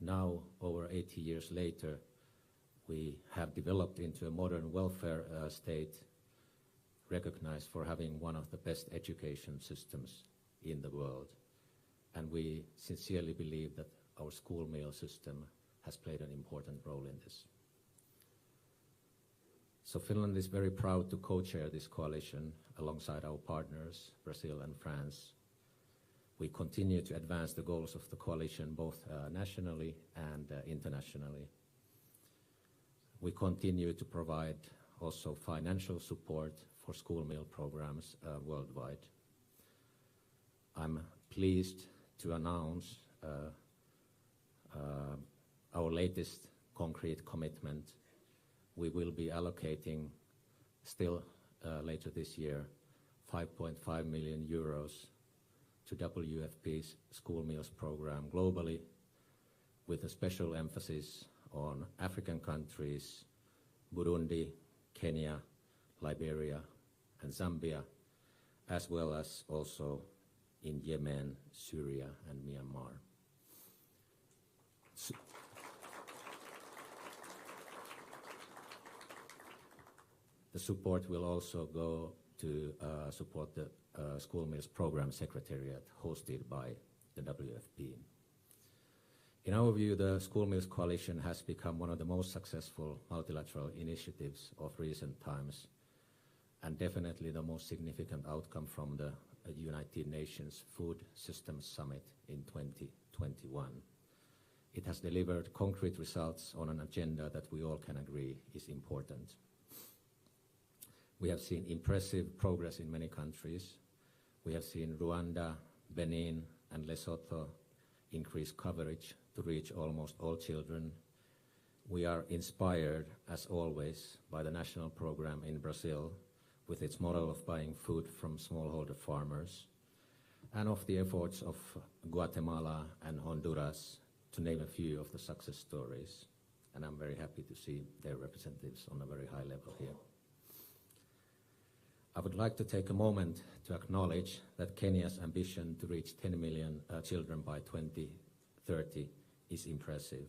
now, over 80 years later, we have developed into a modern welfare state, recognized for having one of the best education systems in the world. And we sincerely believe that our school meal system has played an important role in this. So Finland is very proud to co-chair this coalition alongside our partners, Brazil and France. We continue to advance the goals of the coalition both nationally and internationally. We continue to provide also financial support for school meal programs worldwide. I'm pleased to announce our latest concrete commitment. We will be allocating still later this year 5.5 million euros to WFP's school meals program globally, with a special emphasis on African countries, Burundi, Kenya, Liberia, and Zambia, as well as also in Yemen, Syria, and Myanmar. The support will also go to support the School Meals Program Secretariat hosted by the WFP. In our view, the School Meals Coalition has become one of the most successful multilateral initiatives of recent times, and definitely the most significant outcome from the United Nations Food Systems Summit in 2021. It has delivered concrete results on an agenda that we all can agree is important. We have seen impressive progress in many countries. We have seen Rwanda, Benin, and Lesotho increase coverage to reach almost all children. We are inspired, as always, by the national program in Brazil, with its model of buying food from smallholder farmers, and of the efforts of Guatemala and Honduras, to name a few of the success stories. And I'm very happy to see their representatives on a very high level here. I would like to take a moment to acknowledge that Kenya's ambition to reach 10 million children by 2030 is impressive.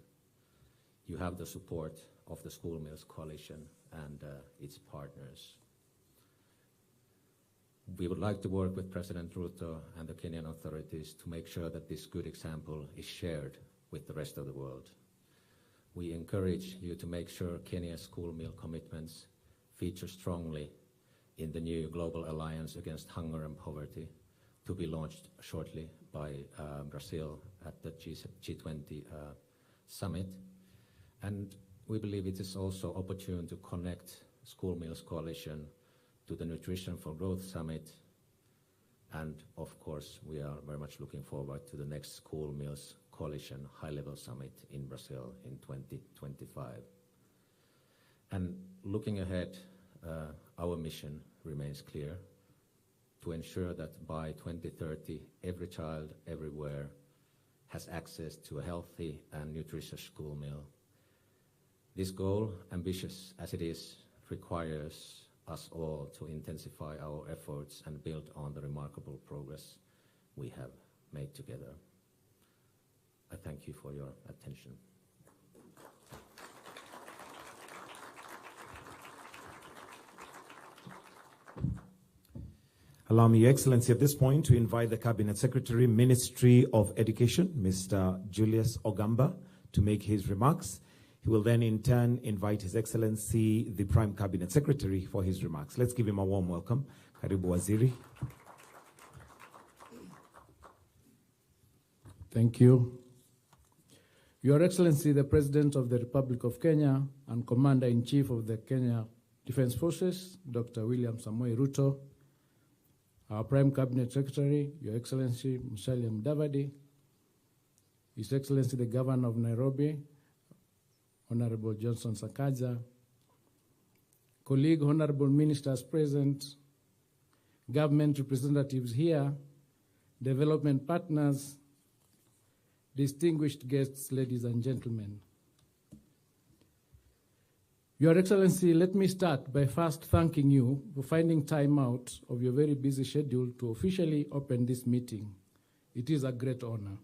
You have the support of the School Meals Coalition and its partners. We would like to work with President Ruto and the Kenyan authorities to make sure that this good example is shared with the rest of the world. We encourage you to make sure Kenya's school meal commitments feature strongly in the new Global Alliance Against Hunger and Poverty, to be launched shortly by Brazil at the G20 summit. And we believe it is also opportune to connect School Meals Coalition to the Nutrition for Growth Summit. And of course, we are very much looking forward to the next School Meals Coalition high-level summit in Brazil in 2025. And looking ahead, our mission remains clear: to ensure that by 2030, every child everywhere has access to a healthy and nutritious school meal. This goal, ambitious as it is, requires us all to intensify our efforts and build on the remarkable progress we have made together. I thank you for your attention. Allow me, Your Excellency, at this point to invite the Cabinet Secretary, Ministry of Education, Mr. Julius Ogamba, to make his remarks. He will then in turn invite His Excellency, the Prime Cabinet Secretary, for his remarks. Let's give him a warm welcome. Karibu Waziri. Thank you. Your Excellency, the President of the Republic of Kenya and Commander-in-Chief of the Kenya Defense Forces, Dr. William Samoei Ruto, our Prime Cabinet Secretary, Your Excellency Musalia Mudavadi, His Excellency the Governor of Nairobi, Honorable Johnson Sakaja, colleague honorable ministers present, government representatives here, development partners, distinguished guests, ladies and gentlemen. Your Excellency, let me start by first thanking you for finding time out of your very busy schedule to officially open this meeting. It is a great honor.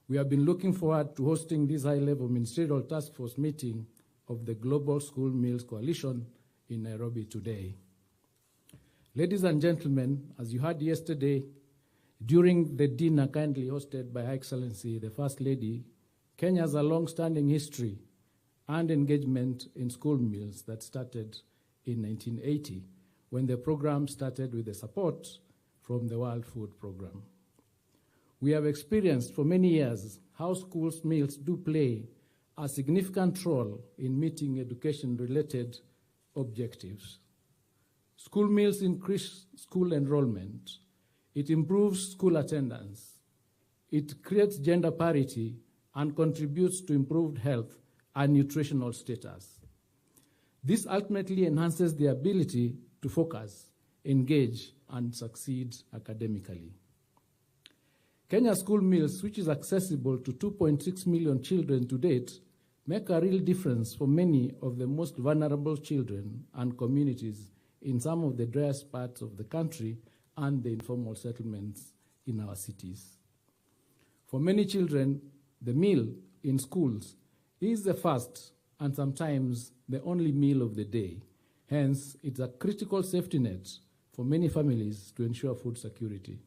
We have been looking forward to hosting this high-level ministerial task force meeting of the Global School Meals Coalition in Nairobi today. Ladies and gentlemen, as you heard yesterday, during the dinner kindly hosted by Her Excellency, the First Lady, Kenya has a long-standing history and engagement in school meals that started in 1980, when the program started with the support from the World Food Program. We have experienced for many years how school meals do play a significant role in meeting education-related objectives. School meals increase school enrollment. It improves school attendance. It creates gender parity and contributes to improved health and nutritional status. This ultimately enhances the ability to focus, engage, and succeed academically. Kenya school meals, which is accessible to 2.6 million children to date, make a real difference for many of the most vulnerable children and communities in some of the driest parts of the country and the informal settlements in our cities. For many children, the meal in schools is the first and sometimes the only meal of the day. Hence, it's a critical safety net for many families to ensure food security.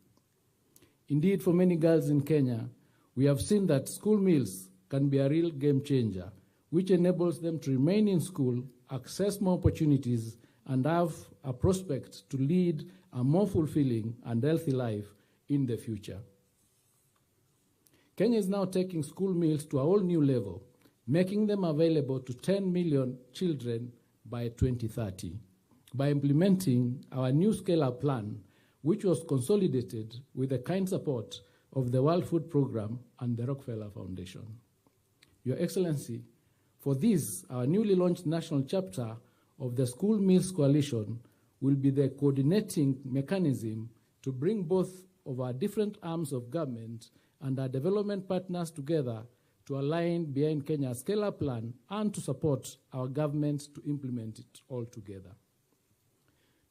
Indeed, for many girls in Kenya, we have seen that school meals can be a real game changer, which enables them to remain in school, access more opportunities, and have a prospect to lead a more fulfilling and healthy life in the future. Kenya is now taking school meals to a whole new level, making them available to 10 million children by 2030, by implementing our new scale-up plan, which was consolidated with the kind support of the World Food Program and the Rockefeller Foundation. Your Excellency, for this, our newly launched national chapter of the School Meals Coalition will be the coordinating mechanism to bring both of our different arms of government and our development partners together to align behind Kenya's scale-up plan and to support our government to implement it all together.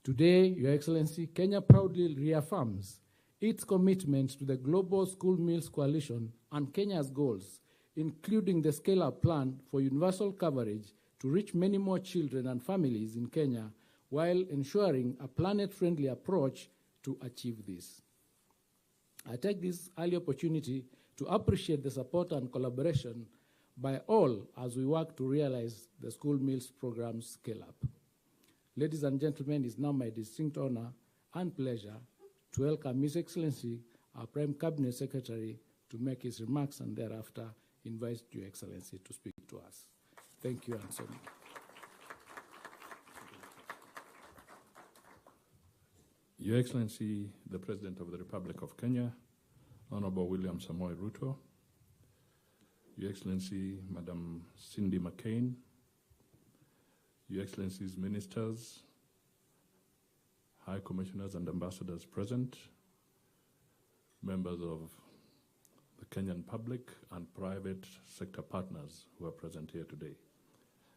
Today, Your Excellency, Kenya proudly reaffirms its commitment to the Global School Meals Coalition and Kenya's goals, including the scale-up plan for universal coverage to reach many more children and families in Kenya, while ensuring a planet-friendly approach to achieve this. I take this early opportunity to appreciate the support and collaboration by all as we work to realize the school meals program scale-up. Ladies and gentlemen, it is now my distinct honor and pleasure to welcome His Excellency, our Prime Cabinet Secretary, to make his remarks and thereafter invite Your Excellency to speak to us. Thank you, and so much. Your Excellency, the President of the Republic of Kenya, Honorable William Samoei Ruto, Your Excellency, Madam Cindy McCain, Your Excellencies, Ministers, High Commissioners and Ambassadors present, members of the Kenyan public and private sector partners who are present here today.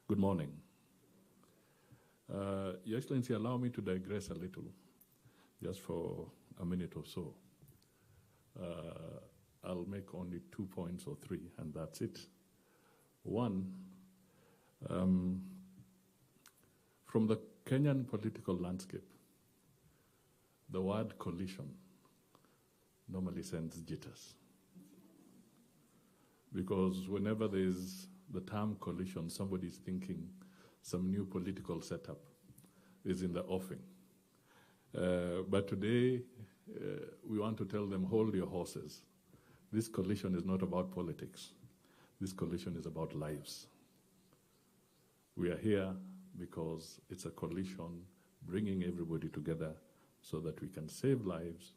Good morning. Your Excellency, allow me to digress a little, just for a minute or so. I'll make only 2 points or 3, and that's it. One, from the Kenyan political landscape, the word coalition normally sends jitters. Because whenever there's the term coalition, somebody's thinking some new political setup is in the offing. But today, we want to tell them, hold your horses. This coalition is not about politics. This coalition is about lives. We are here because it's a coalition bringing everybody together so that we can save lives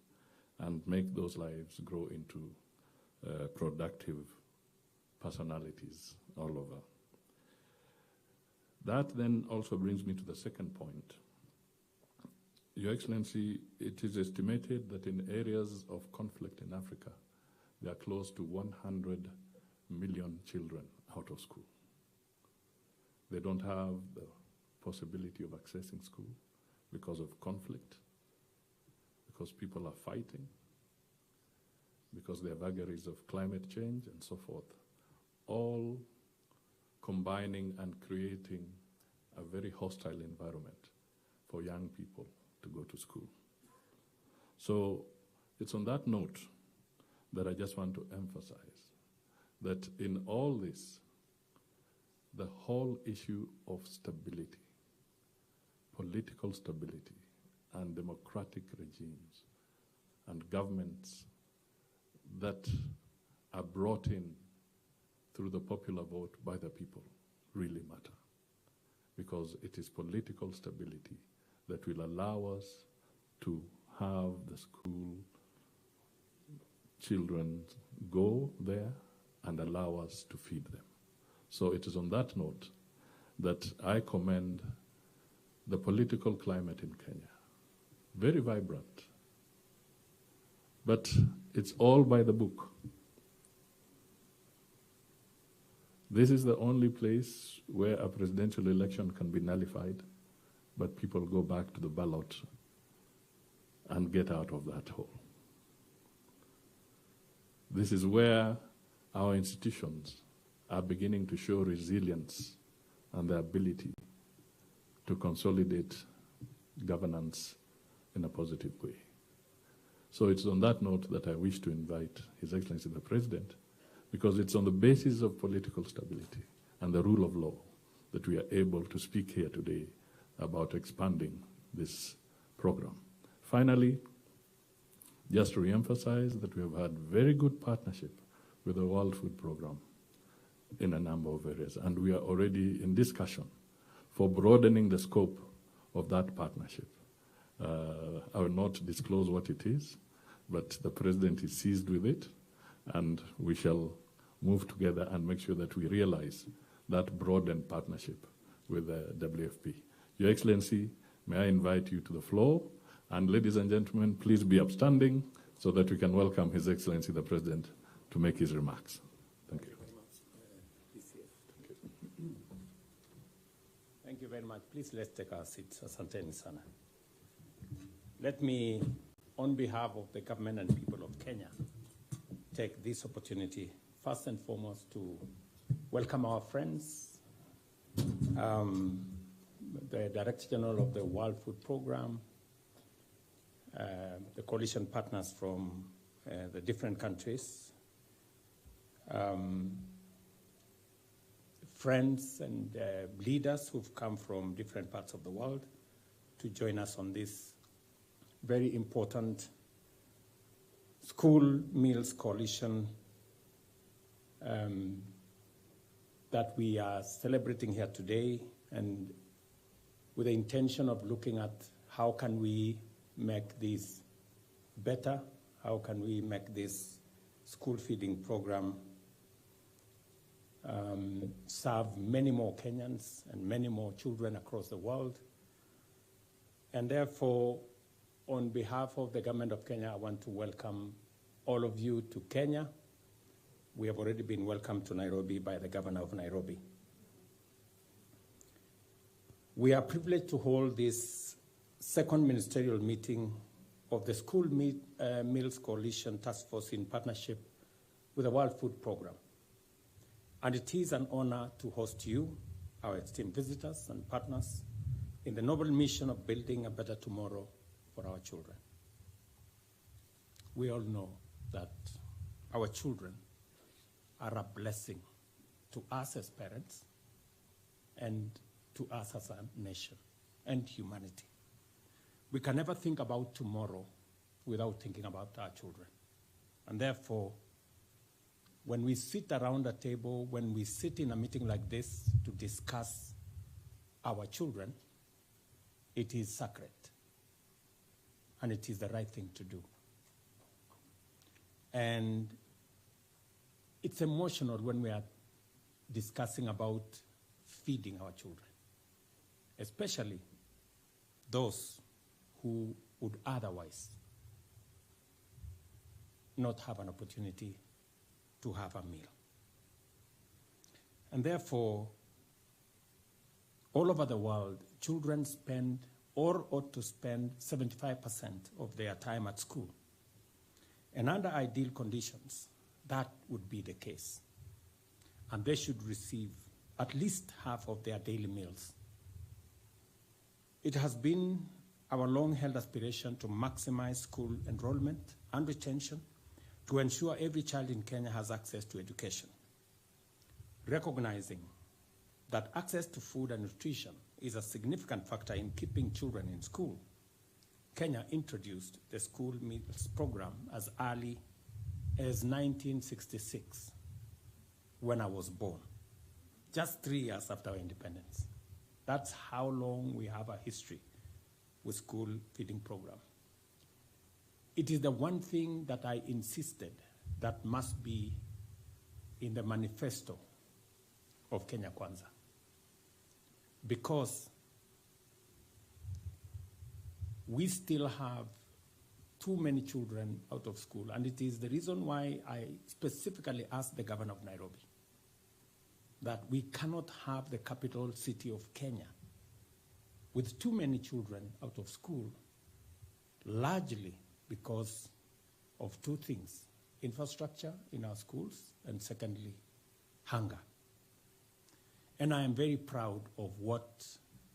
and make those lives grow into productive personalities all over. That then also brings me to the second point. Your Excellency, it is estimated that in areas of conflict in Africa, there are close to 100 million children out of school. They don't have the possibility of accessing school because of conflict, because people are fighting, because there are vagaries of climate change and so forth, all combining and creating a very hostile environment for young people to go to school. So it's on that note that I just want to emphasize that in all this, the whole issue of stability, political stability, and democratic regimes and governments that are brought in through the popular vote by the people really matter, because it is political stability that will allow us to have the school children go there and allow us to feed them. So it is on that note that I commend the political climate in Kenya. Very vibrant, but it's all by the book. This is the only place where a presidential election can be nullified, but people go back to the ballot and get out of that hole. This is where our institutions are beginning to show resilience and the ability to consolidate governance in a positive way. So it's on that note that I wish to invite His Excellency the President, because it's on the basis of political stability and the rule of law that we are able to speak here today about expanding this program. Finally, just to re-emphasize that we have had very good partnership with the World Food Program in a number of areas, and we are already in discussion for broadening the scope of that partnership. I will not disclose what it is, but the President is seized with it, and we shall move together and make sure that we realize that broadened partnership with the WFP. Your Excellency, may I invite you to the floor, and ladies and gentlemen, please be upstanding so that we can welcome His Excellency the President to make his remarks. Thank you. Thank you very much. Please let's take our seats. Asanteni sana. Let me, on behalf of the government and people of Kenya, take this opportunity, first and foremost, to welcome our friends, the Director General of the World Food Program, the coalition partners from the different countries, friends and leaders who've come from different parts of the world to join us on this very important school meals coalition that we are celebrating here today, and with the intention of looking at how can we make this better, how can we make this school feeding program serve many more Kenyans and many more children across the world. And therefore, on behalf of the government of Kenya, I want to welcome all of you to Kenya. We have already been welcomed to Nairobi by the governor of Nairobi. We are privileged to hold this second ministerial meeting of the School Meals Coalition Task Force in partnership with the World Food Program. And it is an honor to host you, our esteemed visitors and partners, in the noble mission of building a better tomorrow for our children. We all know that our children are a blessing to us as parents and to us as a nation and humanity. We can never think about tomorrow without thinking about our children. And therefore, when we sit around a table, when we sit in a meeting like this to discuss our children, it is sacred. And it is the right thing to do. And it's emotional when we are discussing about feeding our children, especially those who would otherwise not have an opportunity to have a meal. And therefore, all over the world, children spend or ought to spend 75% of their time at school. And under ideal conditions, that would be the case. And they should receive at least half of their daily meals. It has been our long-held aspiration to maximize school enrollment and retention to ensure every child in Kenya has access to education. Recognizing that access to food and nutrition is a significant factor in keeping children in school, Kenya introduced the school meals program as early as 1966, when I was born, just 3 years after our independence. That's how long we have a history with school feeding program. It is the one thing that I insisted that must be in the manifesto of Kenya Kwanza, because we still have too many children out of school, and it is the reason why I specifically asked the governor of Nairobi that we cannot have the capital city of Kenya with too many children out of school, largely because of two things: infrastructure in our schools, and secondly, hunger. And I am very proud of what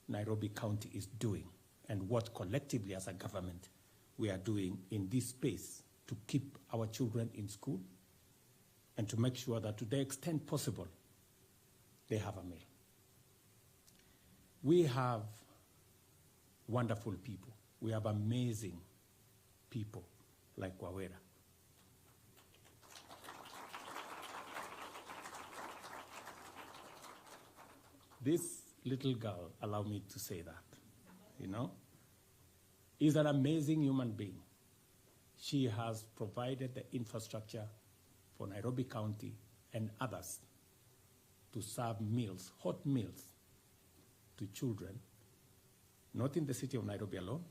Nairobi County is doing and what collectively as a government we are doing in this space to keep our children in school and to make sure that to the extent possible, they have a meal. We have wonderful people. We have amazing people like Wawera. This little girl, allow me to say that, is an amazing human being. She has provided the infrastructure for Nairobi County and others to serve meals, hot meals, to children, not in the city of Nairobi alone,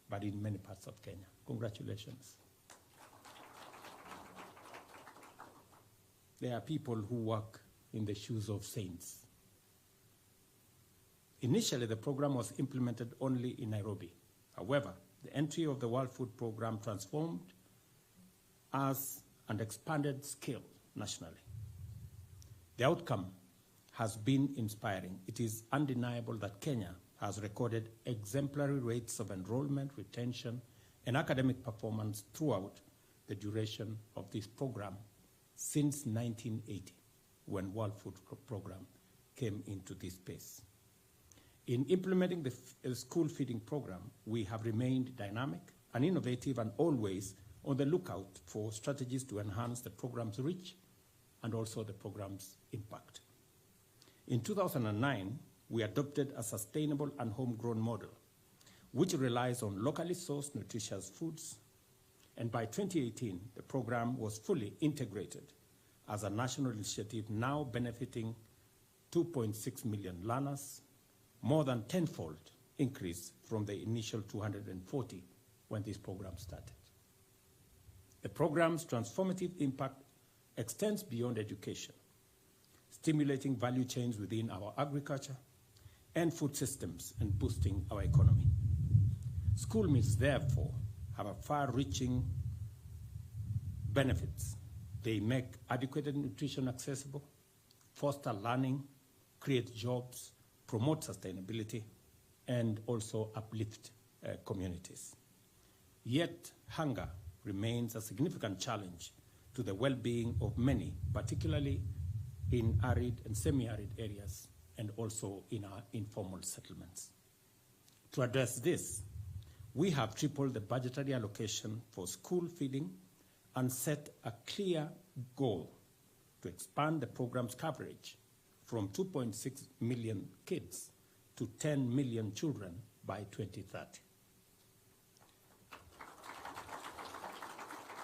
but in many parts of Kenya. Congratulations. There are people who work in the shoes of saints. Initially, the program was implemented only in Nairobi. However, the entry of the World Food Program transformed us and expanded scale nationally. The outcome has been inspiring. It is undeniable that Kenya has recorded exemplary rates of enrollment, retention, and academic performance throughout the duration of this program since 1980, when World Food Program came into this space. In implementing the school feeding program, we have remained dynamic and innovative and always on the lookout for strategies to enhance the program's reach and also the program's impact. In 2009, we adopted a sustainable and homegrown model, which relies on locally sourced nutritious foods. And by 2018, the program was fully integrated as a national initiative, now benefiting 2.6 million learners, more than tenfold increase from the initial 240 when this program started. The program's transformative impact extends beyond education, stimulating value chains within our agriculture and food systems and boosting our economy. School meals, therefore, have a far-reaching benefits. They make adequate nutrition accessible, foster learning, create jobs, promote sustainability, and also uplift communities. Yet, hunger remains a significant challenge to the well-being of many, particularly in arid and semi-arid areas, and also in our informal settlements. To address this, we have tripled the budgetary allocation for school feeding and set a clear goal to expand the program's coverage from 2.6 million kids to 10 million children by 2030.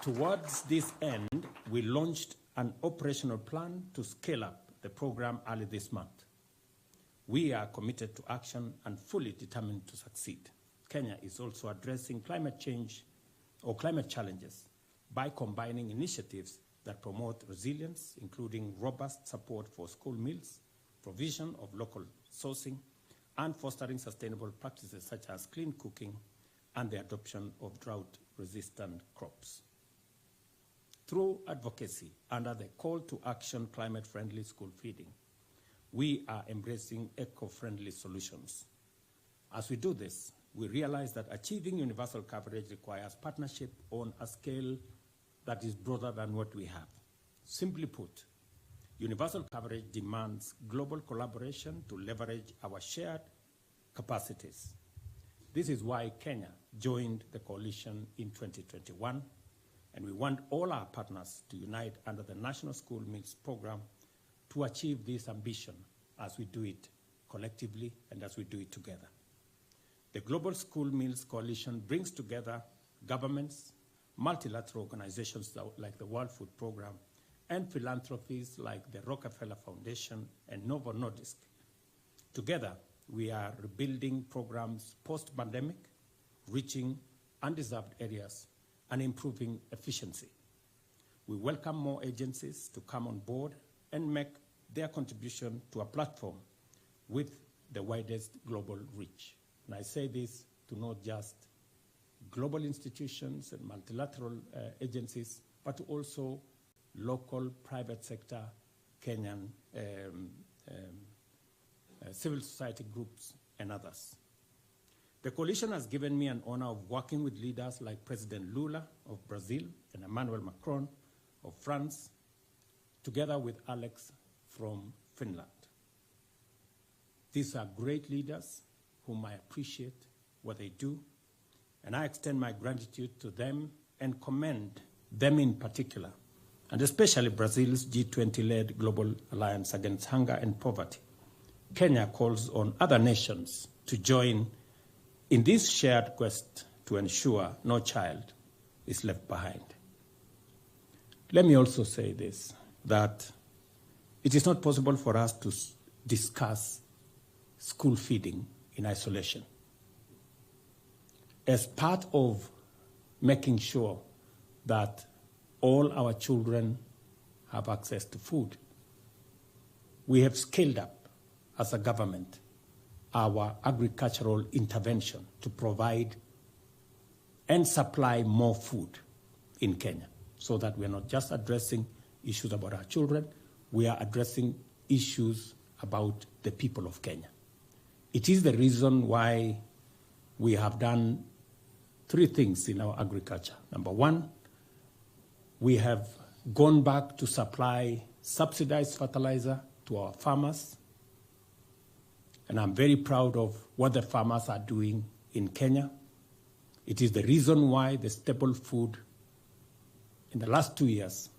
Towards this end, we launched an operational plan to scale up the program early this month. We are committed to action and fully determined to succeed. Kenya is also addressing climate change or climate challenges by combining initiatives that promote resilience, including robust support for school meals, provision of local sourcing, and fostering sustainable practices such as clean cooking and the adoption of drought-resistant crops. through advocacy under the call to action climate-friendly school feeding, we are embracing eco-friendly solutions. As we do this, we realize that achieving universal coverage requires partnership on a scale that is broader than what we have. Simply put, universal coverage demands global collaboration to leverage our shared capacities. This is why Kenya joined the coalition in 2021, and we want all our partners to unite under the National School Meals Program to achieve this ambition as we do it collectively and as we do it together. The Global School Meals Coalition brings together governments, multilateral organizations like the World Food Program, and philanthropies like the Rockefeller Foundation and Novo Nordisk. Together, we are rebuilding programs post-pandemic, reaching undeserved areas, and improving efficiency. We welcome more agencies to come on board and make their contribution to a platform with the widest global reach. And I say this to not just global institutions and multilateral agencies, but to also local private sector Kenyan civil society groups and others. The coalition has given me an honor of working with leaders like President Lula of Brazil and Emmanuel Macron of France, together with Alex from Finland. These are great leaders whom I appreciate what they do, and I extend my gratitude to them and commend them in particular, and especially Brazil's G20-led Global Alliance Against Hunger and Poverty. Kenya calls on other nations to join in this shared quest to ensure no child is left behind. Let me also say this, that it is not possible for us to discuss school feeding in isolation. As part of making sure that all our children have access to food, we have scaled up as a government our agricultural intervention to provide and supply more food in Kenya, so that we're not just addressing issues about our children, we are addressing issues about the people of Kenya. It is the reason why we have done three things in our agriculture. Number one, we have gone back to supply subsidized fertilizer to our farmers. And I'm very proud of what the farmers are doing in Kenya. It is the reason why the staple food in the last 2 years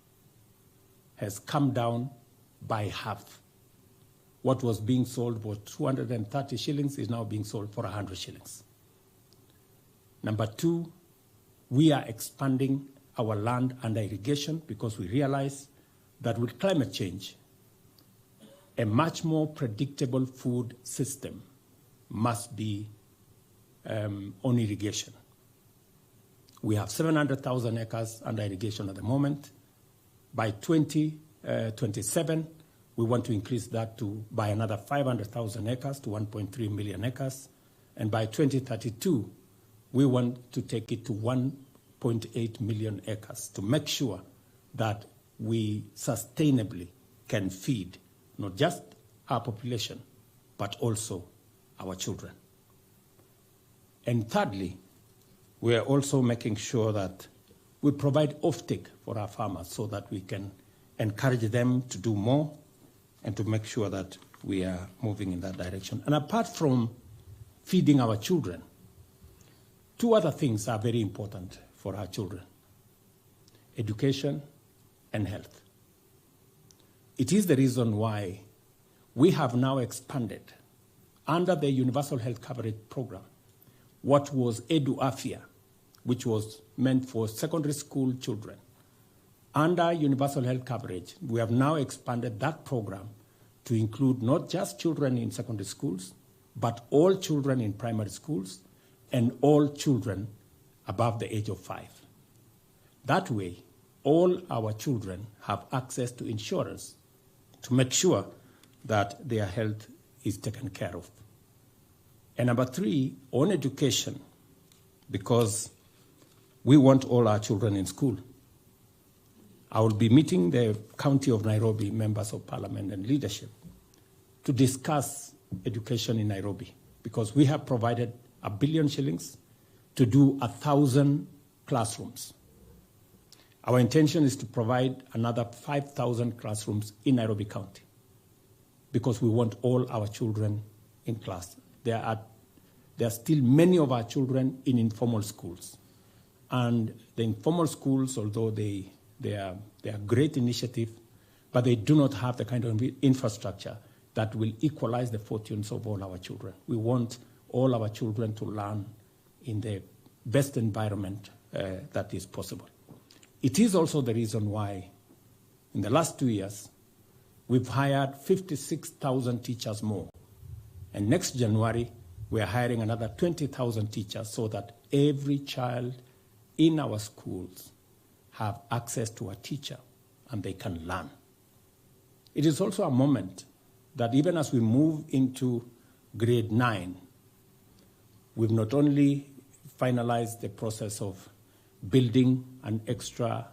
has come down by half. What was being sold for 230 shillings is now being sold for 100 shillings. Number two, we are expanding our land under irrigation because we realize that with climate change, a much more predictable food system must be on irrigation. We have 700,000 acres under irrigation at the moment. By 2027, we want to increase that by another 500,000 acres to 1.3 million acres. And by 2032, we want to take it to 1.8 million acres to make sure that we sustainably can feed not just our population, but also our children. And thirdly, we are also making sure that we provide offtake for our farmers so that we can encourage them to do more and to make sure that we are moving in that direction. And apart from feeding our children, two other things are very important for our children: education and health. It is the reason why we have now expanded, under the Universal Health Coverage Program, what was Edu Afia, which was meant for secondary school children. Under Universal Health Coverage, we have now expanded that program to include not just children in secondary schools, but all children in primary schools and all children above the age of 5. That way, all our children have access to insurance to make sure that their health is taken care of. And number three, on education, because we want all our children in school. I will be meeting the County of Nairobi members of parliament and leadership to discuss education in Nairobi, because we have provided R1 billion shillings to do 1,000 classrooms. Our intention is to provide another 5,000 classrooms in Nairobi County, because we want all our children in class. There are still many of our children in informal schools. And the informal schools, although they are great initiative, but they do not have the kind of infrastructure that will equalize the fortunes of all our children. We want all our children to learn in the best environment that is possible. It is also the reason why in the last 2 years, we've hired 56,000 teachers more. And next January, we are hiring another 20,000 teachers so that every child in our schools have access to a teacher and they can learn. It is also a moment that even as we move into grade 9, we've not only finalized the process of building an extra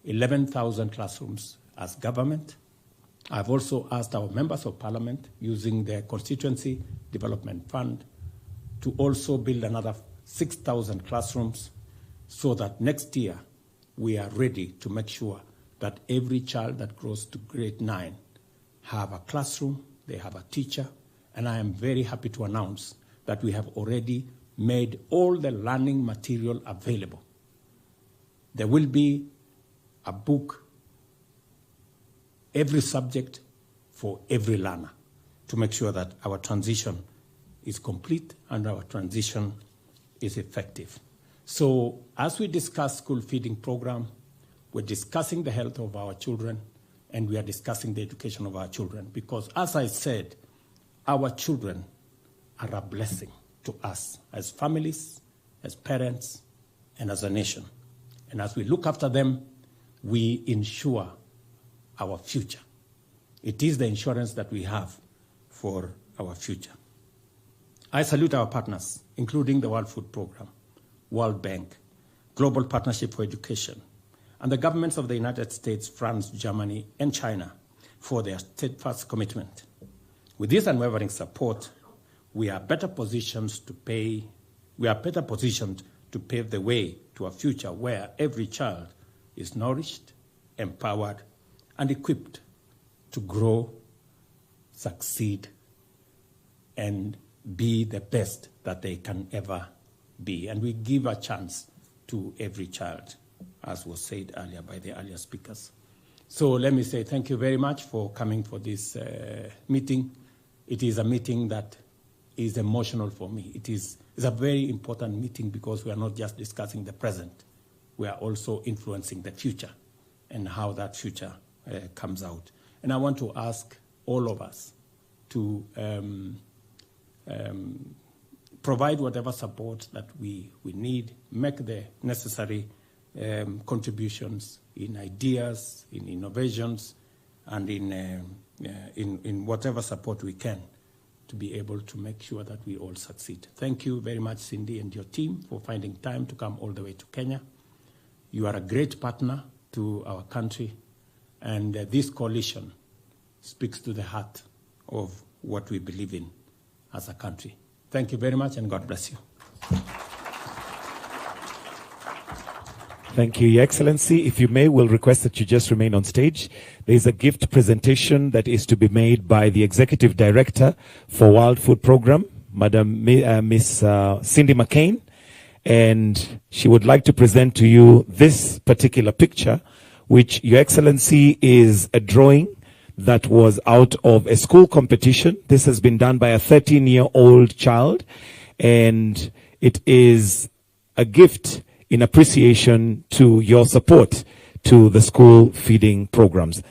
11,000 classrooms as government. I've also asked our members of parliament, using their constituency development fund, to also build another 6,000 classrooms so that next year we are ready to make sure that every child that grows to grade 9 have a classroom, they have a teacher, and I am very happy to announce that we have already made all the learning material available. There will be a book, every subject for every learner, to make sure that our transition is complete and our transition is effective. So as we discuss school feeding program, we're discussing the health of our children, and we are discussing the education of our children, because as I said, our children are a blessing to us as families, as parents, and as a nation. And as we look after them, we ensure our future. It is the insurance that we have for our future. I salute our partners, including the World Food Programme, World Bank, Global Partnership for Education, and the governments of the United States, France, Germany, and China for their steadfast commitment. With this unwavering support, we are better positioned to pave the way to a future where every child is nourished, empowered, and equipped to grow, succeed, and be the best that they can ever be. And we give a chance to every child, as was said earlier by the earlier speakers. So let me say thank you very much for coming for this meeting. It is a meeting that is emotional for me. It's a very important meeting because we are not just discussing the present, we are also influencing the future and how that future comes out. And I want to ask all of us to provide whatever support that we need, make the necessary contributions in ideas, in innovations, and in whatever support we can to be able to make sure that we all succeed. Thank you very much, Cindy, and your team for finding time to come all the way to Kenya. You are a great partner to our country, and this coalition speaks to the heart of what we believe in as a country. Thank you very much, and God bless you. Thank you, Your Excellency. If you may, we'll request that you just remain on stage. There is a gift presentation that is to be made by the Executive Director for World Food Programme, Miss Cindy McCain, and she would like to present to you this particular picture, which, Your Excellency, is a drawing that was out of a school competition. This has been done by a 13-year-old child, and it is a gift in appreciation to your support to the school feeding programs.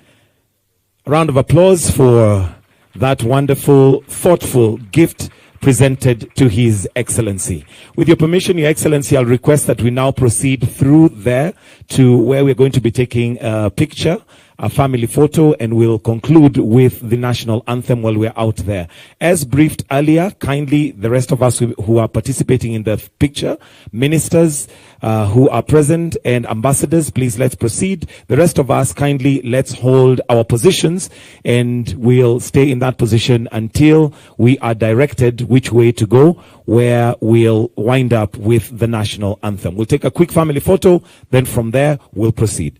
A round of applause for that wonderful, thoughtful gift presented to His Excellency. With your permission, Your Excellency, I'll request that we now proceed through there to where we're going to be taking a picture a family photo, and we'll conclude with the national anthem while we're out there. As briefed earlier, kindly, the rest of us who are participating in the picture, ministers who are present and ambassadors, please let's proceed. The rest of us, kindly, let's hold our positions, and we'll stay in that position until we are directed which way to go, where we'll wind up with the national anthem. We'll take a quick family photo, then from there we'll proceed.